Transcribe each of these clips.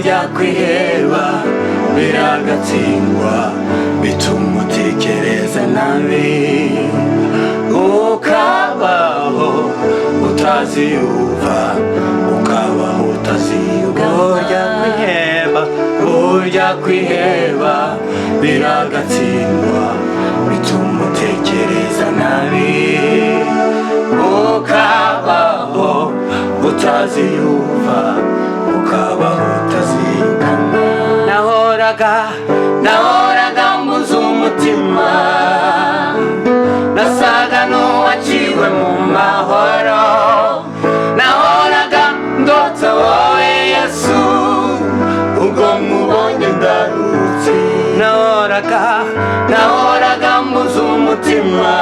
burya kwiheba biragatsindwa bituma utekereza nabi ukabaho utaziyumva ukabaho utaziyumva burya kwiheba biragatsindwa bituma utekereza nabi ukabaho utaziyumva ukabaho utazigana. Nahoraga mbuze umutima, nasaga n'uwaciwe mu mahoro, nahoraga ndota wowe Yesu, ubwo mubonye ndarutse. Nahoraga mbuze umutima,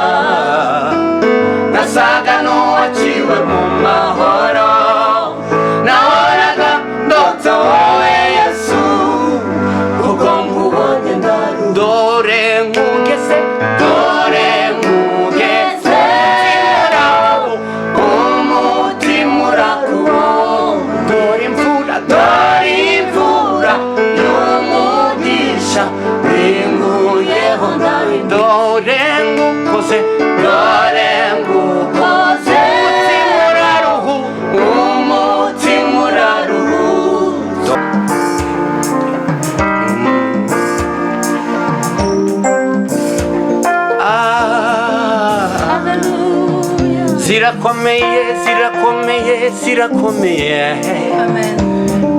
nasaga n'uwaciwe mu mahoro, nahoraga ndota wowe Yesu, ubwo mubonye ndarutse. Dore nkugeze umutima urakubona, dore imvura y'umugisha inguyeho ndabi. Dore ngukoze umutima uraruhuka. Zirakomeye Amen.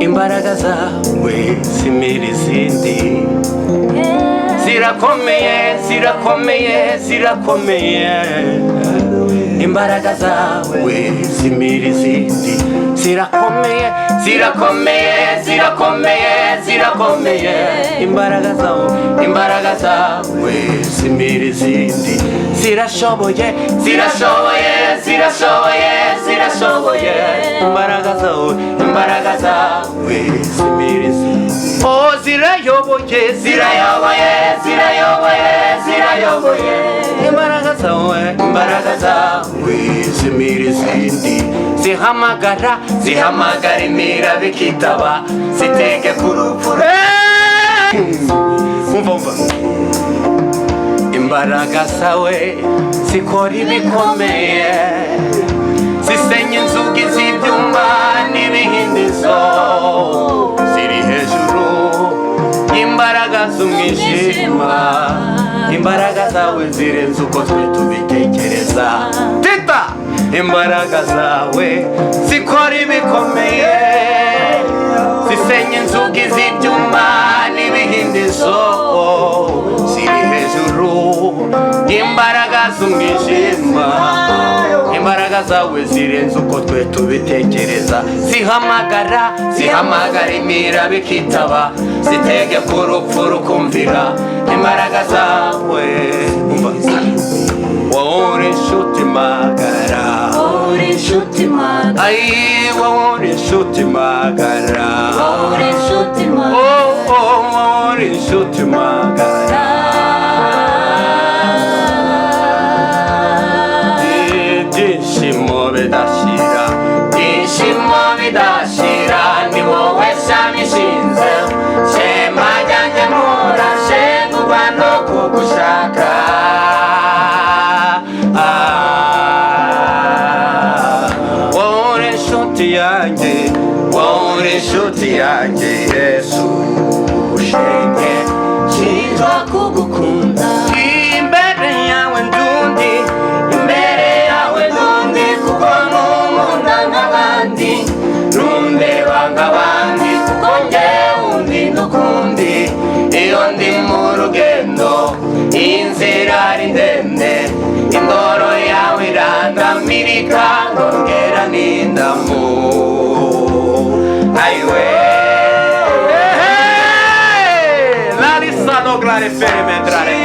imbaraga zawe zimira izindi. Zirakomeye imbaraga zawe zimira izindi. Zirakomeye imbaraga zawe zimira izindi. Zirashoboye imbaraga zawe zimira izindi. Oh, zirayoboye imbaraga zawe zimira izindi. Zihamagara imira bikitaba, zitege ku rupfu. Umva imbaraga zawe zikora ibikomeye, zisenya inzugi z'ibyuma n'ibihindizo, ziri hejuru imbaraga z'umwijima. Imbaraga zawe zirenze uko twe tubitekereza. Tita imbaraga zawe zikora ibikomeye, zisenya inzugi z'ibyuma n'ibihindizo, ziri hejuru imbaraga z'umwijima. Imbaraga zawe zirenze uko twe tubitekereza. Zihamagara imira bikitaba, zitege ku rupfu rukumvira. Imbaraga zawe wowe uri inshuti magara, wowe uri inshuti magara. Ibyishimo bidashira ni wowe shami ishinze, shema ryanjye murashengurwa no kugushaka. Wowe uri inshuti yanjye Yesu, ushenge nshinjwa kugukunda. Imbere yawe ndundi kuko nkunda nk'abandi, ntundeba nk'abandi kuko njyewe undi n'ukundi. Iyo ndi mu rugendo inzira ari ndende, indoro yawe irandamirika ngongera n'indamu. Aiwe Larissa no glare ferme entrare.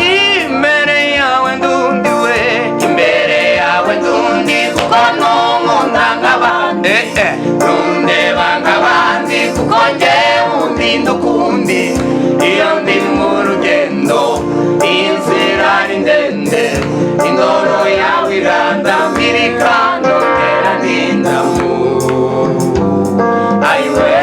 Imbere yawe ndundi kuko nkunda nk'abandi, ntundeba nk'abandi kuko njyewe undi n'ukundi. Iyo ndi mu rugendo inzira ari ndende, indoro yawe irandamirika ngongera n'indamu. Aiwe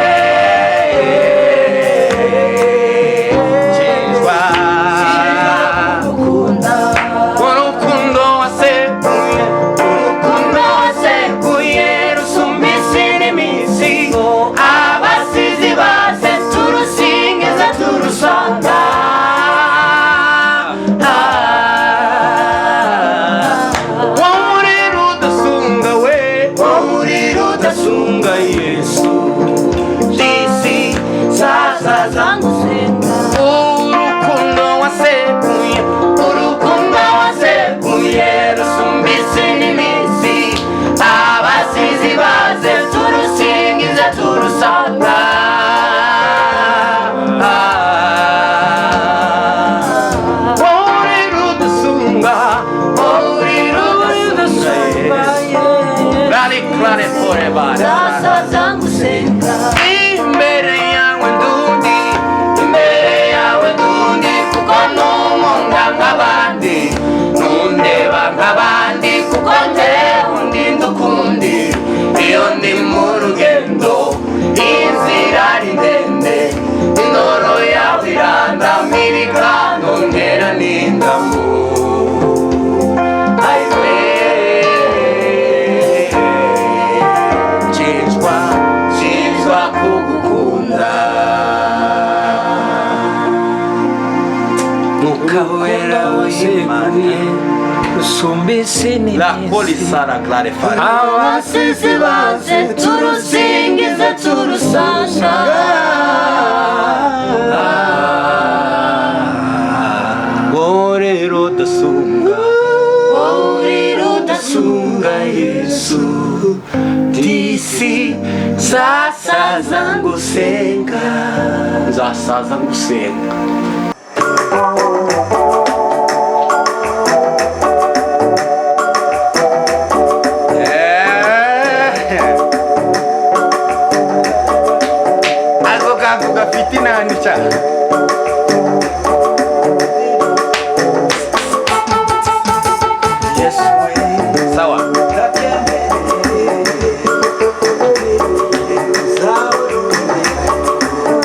bana nzasaza ngusenga imbere yawe ndundi imbere yawe ndundi kuko nunkunda nk'abandi nundeba nk'abandi kuko njyewe undi ndukundi iyo ndi mu rugendo inzira ari ndende indoro yawe irandamirika nongera n'indamu nshizwa kugukunda ukawera w'Imana usumba isi la n'isi polisara clarify abasizi baze turusingize turusanga wowe rudasunga uri rudasunga Yesu disi zasaza ngusenga nzasaza ngusenga ako kako gafite inani cyane sawa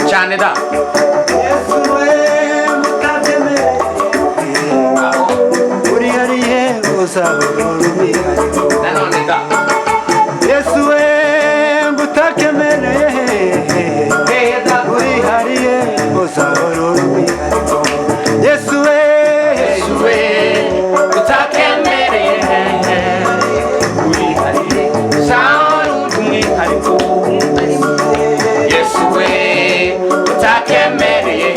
cyane da nanone da Yesu we ngutakemereye urihariye uzahora umwihariko Yesu we Yesuwe utakemereye urihariye uzahora undi umwihariko Yesuwe utakemereye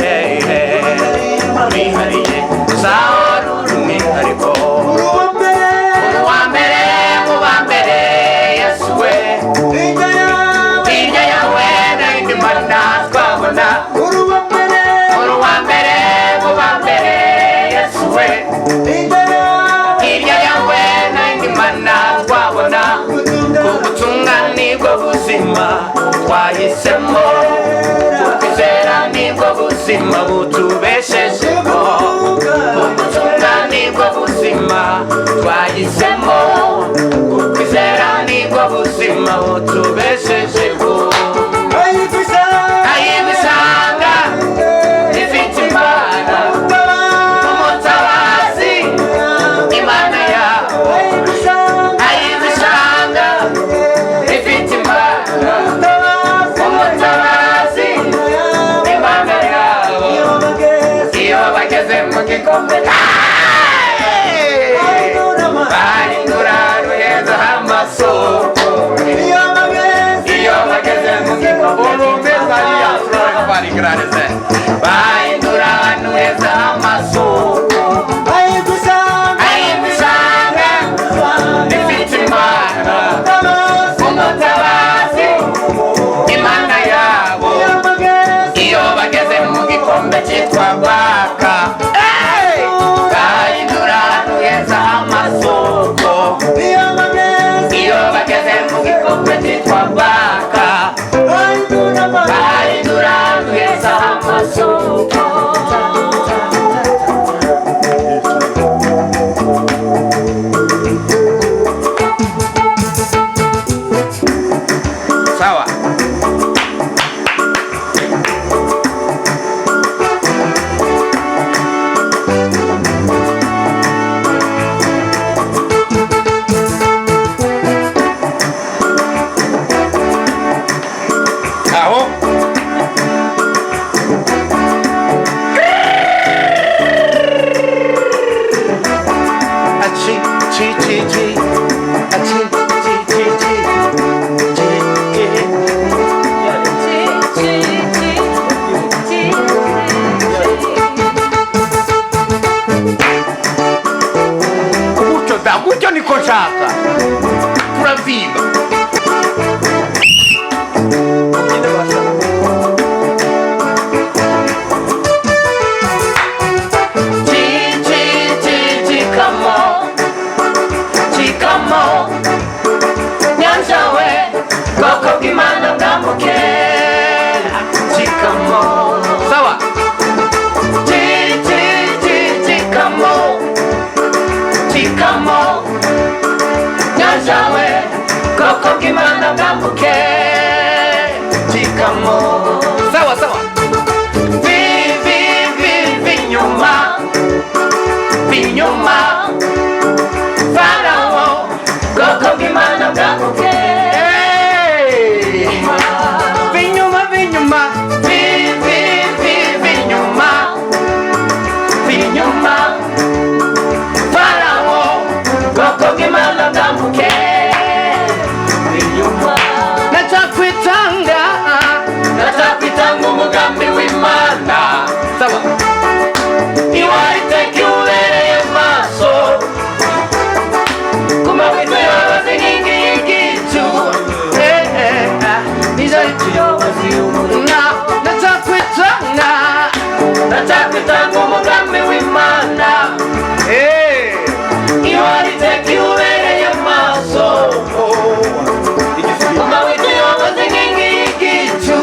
urihariye uzahora undi umwihariko uwa mbere mu ba mbere Yesuwe hirya yawe n'indi mana twabona uwa mbere mu ba mbere Yesuwe hirya yawe n'indi mana twabona ubutumwa nibwo buzima twahisemo kwizera nibwo buzima butubeshejeho ubutumwa nibwo buzima twahisemo kwizera nibwo buzima butubeshejeho ayibisanga ifite imana umutabazi imana yawe ayibisanga ifite imana umutabazi imana yawe iyo bageze mu gikombe bahindura ruheza amasoko iyo bageze mu gikombe bahindura ahantu heza amasoko ayibisanga ifite imana umutabazi imana yabo iyo bageze mu gikombe cyitwa baka bahindura ahantu heza amasoko iyo bageze mu gikombe cyitwa baka bahindura ahantu heza amasoko sawa aho achi chi chi chi achi chi chi chi gutyo niko nshaka turaviba Nyanja we zawe bwoko bw'Imana bwambuke tikamo sawa sawa vinyuma vinyuma Farao bwoko bw'Imana bwambuke vinyuma vinyuma vinyuma vinyuma Farao bwoko bw'Imana bwambuke vinyuma natakwitanga umugambi w'Imana sawa iwaiteka ubereye maso kumawito yobazi nyingi y'igicu nizo yobazi y'umurimo natakwitanga umugambi w'Imana iwaiteka ubereye maso kumawito yobazi nyingi y'igicu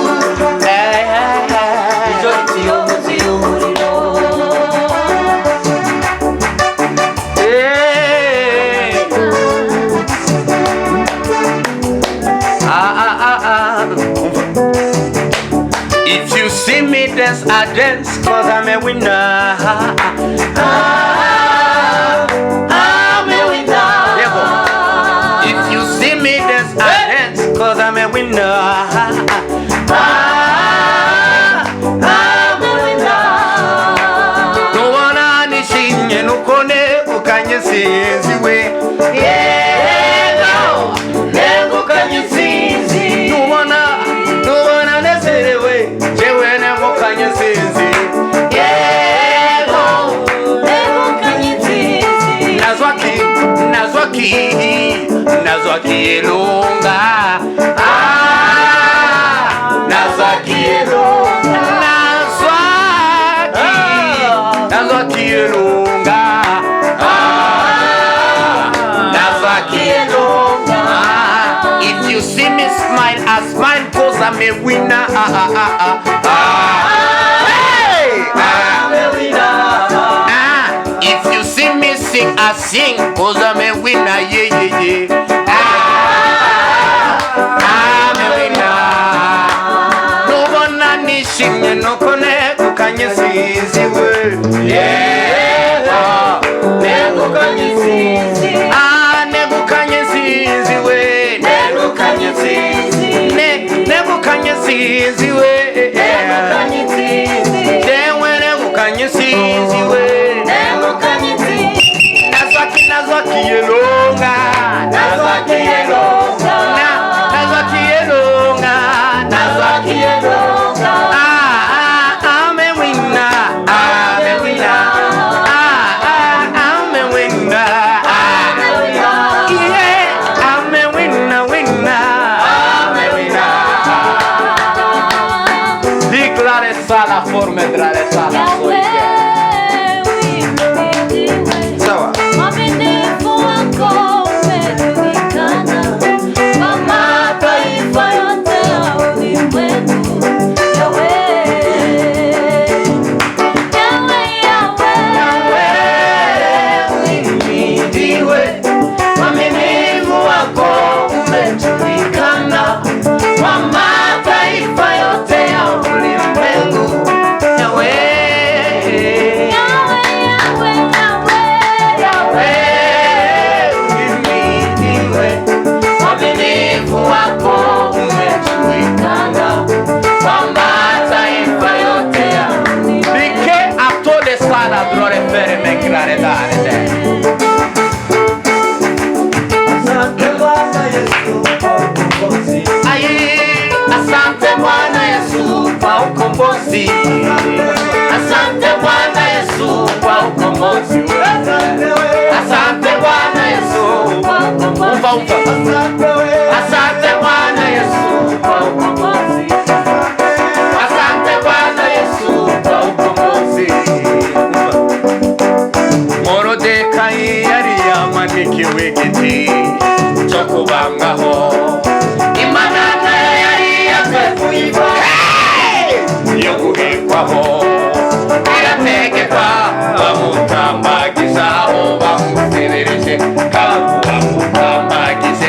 nizo yobazi y'umurimo If you see me dance, I dance, cause I'm a winner. I'm a winner. If you see me dance, I dance, cause I'm a winner. I'm a winner. No one on the scene, you know, can you see it? Yeah, no, can you see it? No one necessarily way. Can you see it? Yeah, no, can you see it? Nazwaki elonga. Nazwaki elonga. Nazwaki elonga. If you see me smile, I smile cause I'm a winner. Hey! I'm a winner. If you see me sing, I sing cause I'm a winner. Yeah, yeah, yeah. I'm a winner. No one anishing, you no connect. Can you see the word? Yeah. Never can you see the never can you see the way? Never can you see never can you see the way? Never can you see then whenever can you see the way? Never can you see Nazwaki elonga. Nazwaki elonga. Nazwaki elonga. Nazwaki elonga. I'm a winner. I'm a winner. I'm a winner. Yeah, I'm a winner, winner. I'm a winner. Declare la forma de la sala. Sawa. Asante Bwana Yesu kwa ukombozi. Asante Bwana Yesu kwa ukombozi. Asante Bwana Yesu kwa ukombozi. Asante Bwana Yesu kwa ukombozi. Asante Bwana Yesu kwa ukombozi. Morodekayi yari yamanikiwe igiti cyo kubangaho. Imana nayo yari yakwifuza yo guhekwaho. Irategeka bamutambagiza aho bamusebereje, kandi bamutambagize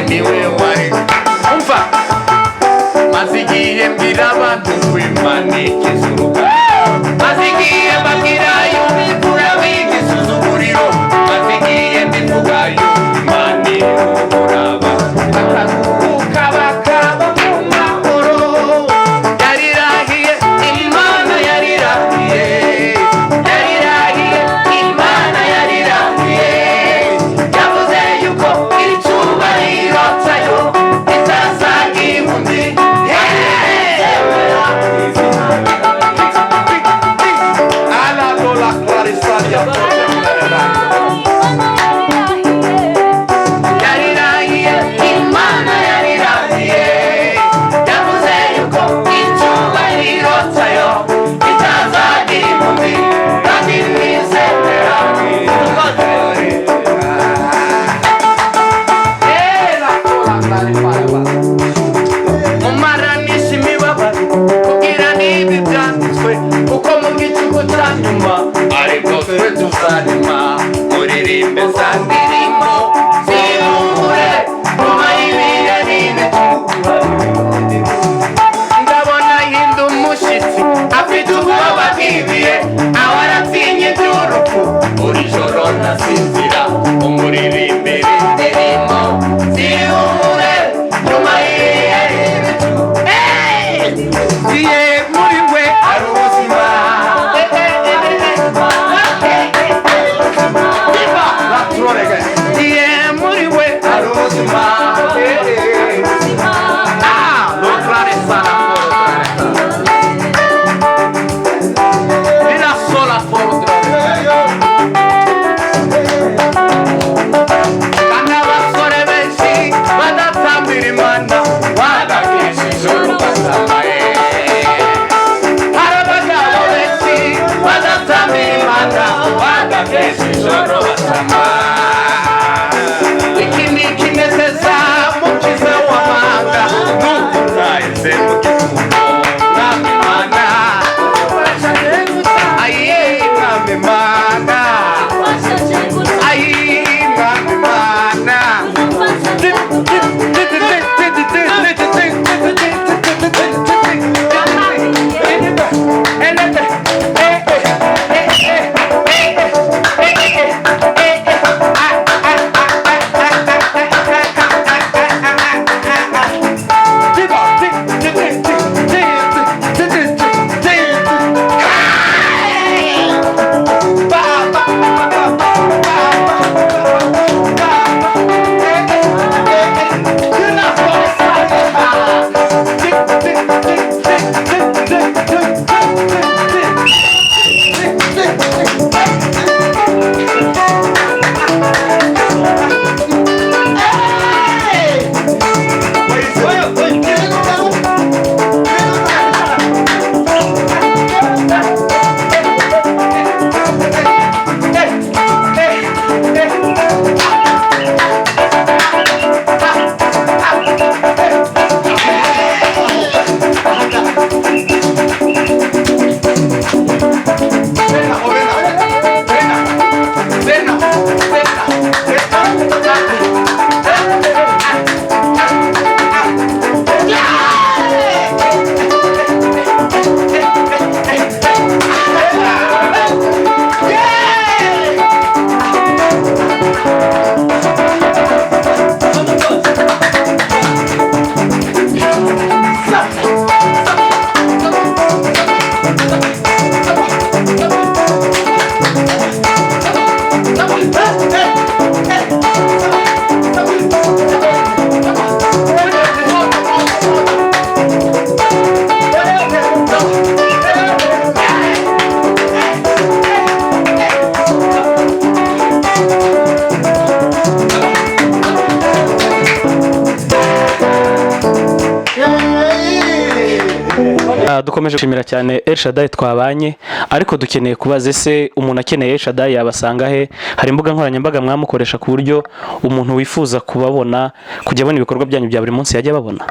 dukomeje gushimira cyane El Shaddai twabanye, ariko dukeneye kubaza ese umuntu akeneye El Shaddai yabasanga he? Hari imbuga nkoranyambaga mwamukoresha ku buryo umuntu wifuza kubabona kujya abona ibikorwa byanyu bya buri munsi yajya babona?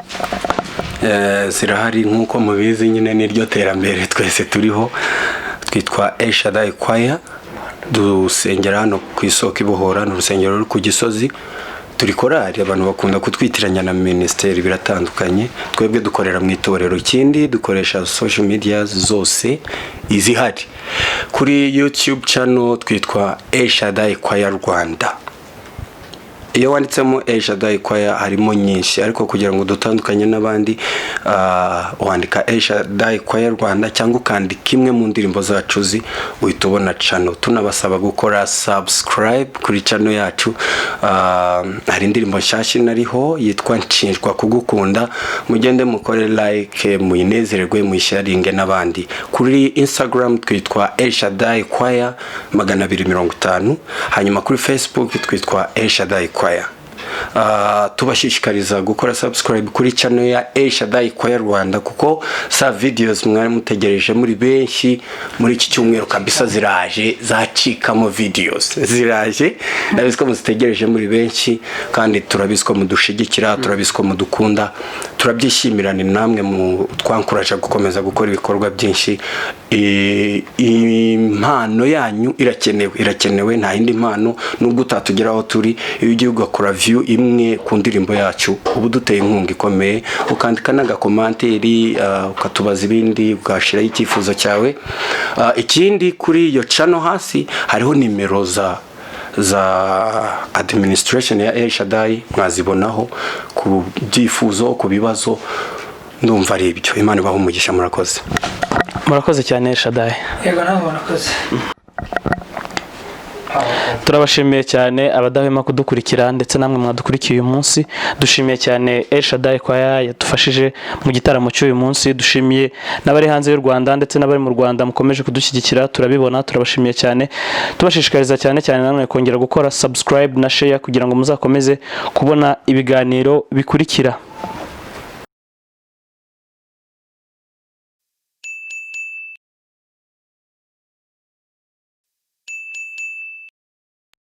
Zirahari nk'uko mubizi nyine n'iryo terambere twese turiho. Twitwa El Shaddai Choir, dusengera hano ku isoko Ibuhora, n'urusengero ruri ku Gisozi. Turi korali, abantu bakunda kutwitiranya na ministeri biratandukanye. Twebwe dukorera mu itorero, ikindi dukoresha social media zose izihari. Kuri YouTube channel twitwa El Shaddai Choir Rwanda. Iyo wanditsemo El Shaddai Choir harimo nyinshi, ariko kugira ngo dutandukanye n'abandi wandika El Shaddai Choir Rwanda cyangwa ukandika imwe mu ndirimbo zacu uhita ubona channel. Tunabasaba gukora subscribe kuri channel yacu. Hari indirimbo nshyashya nariho yitwa Nshinjwa Kugukunda, mugende mukore like, muyinezererwe, muyisharinge n'abandi. Kuri Instagram twitwa El Shaddai Choir 250, hanyuma kuri Facebook twitwa El Shaddai Choir. Tubashishikariza gukora subscribe kuri channel ya El Shaddai Choir Rwanda, kuko sa videos mwari mutegereje muri benshi muri iki cyumweru kabisa ziraje, zacikamo videos ziraje. Ndabiziko muzitegereje muri benshi, kandi turabiziko mudushigikira, turabiziko mudukunda, turabyishimira. Ni namwe mu twankuraje gukomeza gukora ibikorwa byinshi. Impano yanyu irakenewe, nta yindi mpano nubwo utatugeraho turi. Iyo ugiye ugakora view imwe ku ndirimbo yacu, ubu duteye inkunga ikomeye, ukandika n'agakomanteri, ukatubaza ibindi, ugashiraho icyifuzo cyawe. Ikindi kuri iyo channel hasi hariho nimero za administration ya El Shaddai, mwazibonaho ku byifuzo, ku bibazo. Ndumva ari ibyo. Imana ibahe umugisha. Murakoze cyane El Shaddai. Yego nawe murakoze. Turabashimiye cyane abadahwema kudukurikira, ndetse namwe mwadukurikiye uyu munsi. Dushimiye cyane El Shaddai Choir yadufashije mu gitaramo cy'uyu munsi. Dushimiye n'abari hanze y'u Rwanda ndetse n'abari mu Rwanda mukomeje kudushyigikira, turabibona. Turabashimiye cyane, tubashishikariza cyane namwe kongera gukora subscribe na share kugira ngo muzakomeze kubona ibiganiro bikurikira.